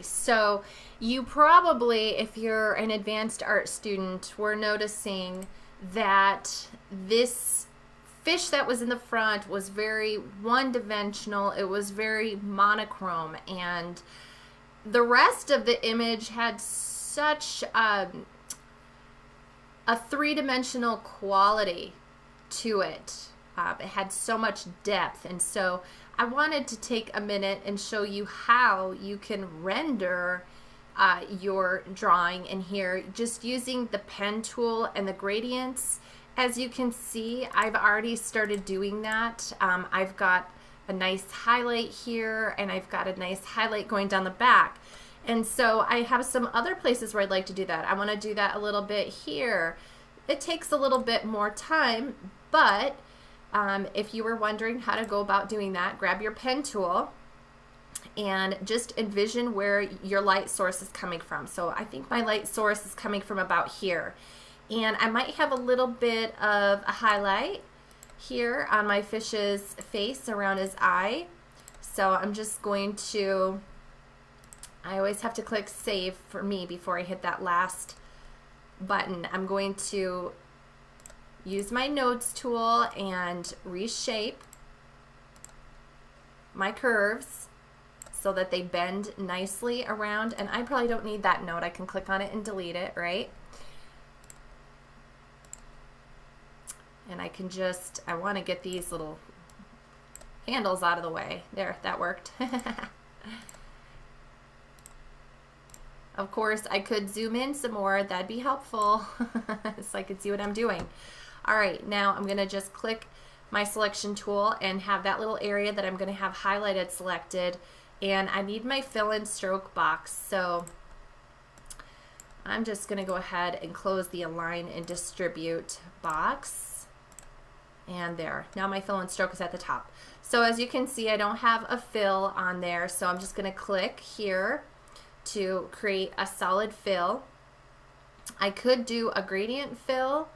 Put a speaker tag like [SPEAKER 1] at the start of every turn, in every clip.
[SPEAKER 1] So you probably, if you're an advanced art student, were noticing that this fish that was in the front was very one-dimensional. It was very monochrome, and the rest of the image had such a three-dimensional quality to it. It had so much depth, and so I wanted to take a minute and show you how you can render your drawing in here just using the pen tool and the gradients. As you can see, I've already started doing that. I've got a nice highlight here, and I've got a nice highlight going down the back. And so I have some other places where I'd like to do that. I want to do that a little bit here. It takes a little bit more time, but if you were wondering how to go about doing that, grab your pen tool and just envision where your light source is coming from. So I think my light source is coming from about here. And I might have a little bit of a highlight here on my fish's face around his eye. So I'm just going to, I always have to click save for me before I hit that last button. I'm going to use my nodes tool and reshape my curves so that they bend nicely around, and I probably don't need that node. I can click on it and delete it, right? And I can just, I want to get these little handles out of the way. There, that worked. Of course, I could zoom in some more. That'd be helpful so I could see what I'm doing. All right, now I'm gonna just click my selection tool and have that little area that I'm gonna have highlighted selected, and I need my fill and stroke box. So I'm just gonna go ahead and close the align and distribute box, and there. Now my fill and stroke is at the top. So as you can see, I don't have a fill on there, so I'm just gonna click here to create a solid fill. I could do a gradient fill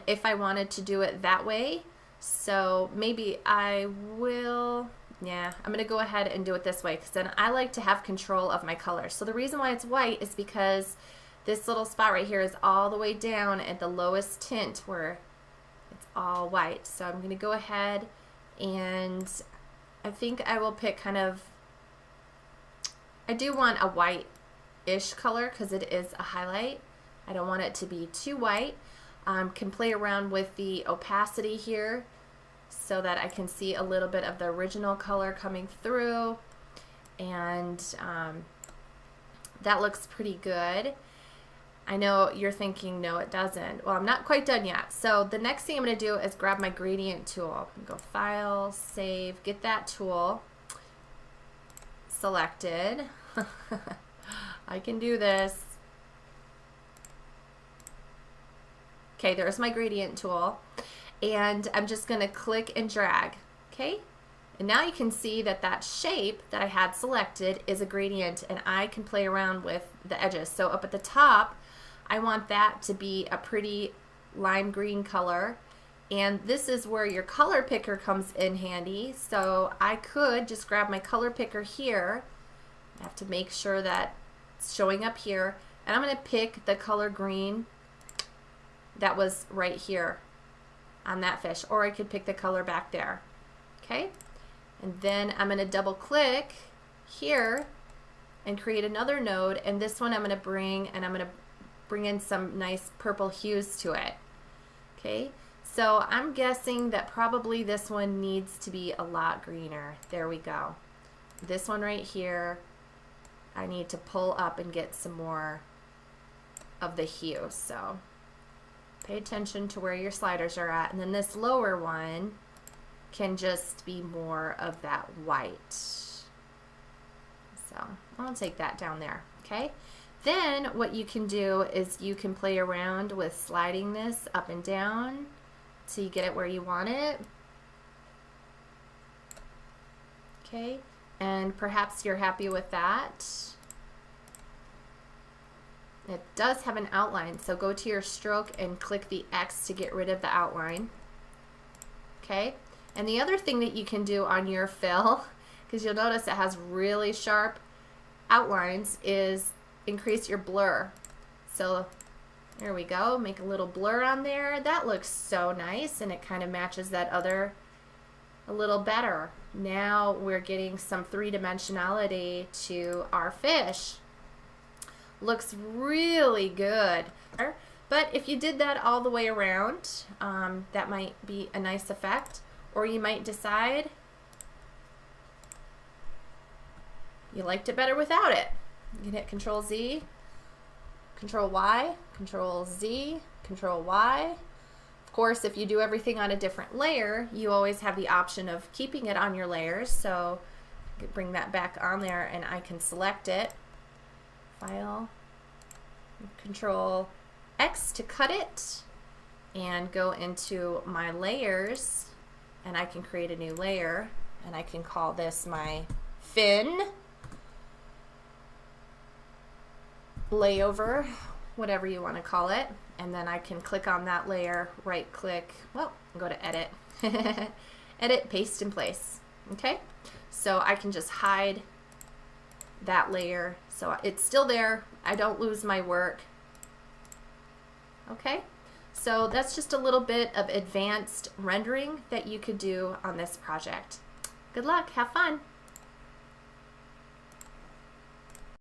[SPEAKER 1] if I wanted to do it that way. So maybe I will, yeah, I'm gonna go ahead and do it this way, because then I like to have control of my colors. So the reason why it's white is because this little spot right here is all the way down at the lowest tint where it's all white. So I'm gonna go ahead and I think I will pick kind of, I do want a white-ish color because it is a highlight. I don't want it to be too white. Can play around with the opacity here so that I can see a little bit of the original color coming through, and that looks pretty good. I know you're thinking, no it doesn't. Well, I'm not quite done yet. So the next thing I'm going to do is grab my gradient tool. Go File, Save, get that tool selected. I can do this. Okay, there's my gradient tool, and I'm just going to click and drag. Okay, and now you can see that that shape that I had selected is a gradient, and I can play around with the edges. So up at the top, I want that to be a pretty lime green color, and this is where your color picker comes in handy. So I could just grab my color picker here. I have to make sure that it's showing up here, and I'm going to pick the color green that was right here on that fish, or I could pick the color back there. Okay, and then I'm going to double click here and create another node, and this one I'm going to bring, and I'm going to bring in some nice purple hues to it. Okay, so I'm guessing that probably this one needs to be a lot greener. There we go. This one right here, I need to pull up and get some more of the hue. So pay attention to where your sliders are at, and then this lower one can just be more of that white. So I'll take that down there. Okay, then what you can do is you can play around with sliding this up and down so you get it where you want it. Okay, and perhaps you're happy with that. It does have an outline, so go to your stroke and click the X to get rid of the outline. Okay, and the other thing that you can do on your fill, because you'll notice it has really sharp outlines is increase your blur. So there we go, make a little blur on there. That looks so nice, and it kind of matches that other a little better. Now we're getting some three-dimensionality to our fish. Looks really good. But if you did that all the way around, that might be a nice effect. Or you might decide you liked it better without it. You can hit Control Z, Control Y, Control Z, Control Y. Of course, if you do everything on a different layer, you always have the option of keeping it on your layers. So bring that back on there, and I can select it. File, Control X to cut it, and go into my layers, and I can create a new layer, and I can call this my fin layover, whatever you want to call it. And then I can click on that layer, right click, well, go to edit, edit, paste in place. Okay, so I can just hide that layer so it's still there, I don't lose my work. Okay, so that's just a little bit of advanced rendering that you could do on this project. Good luck, have fun.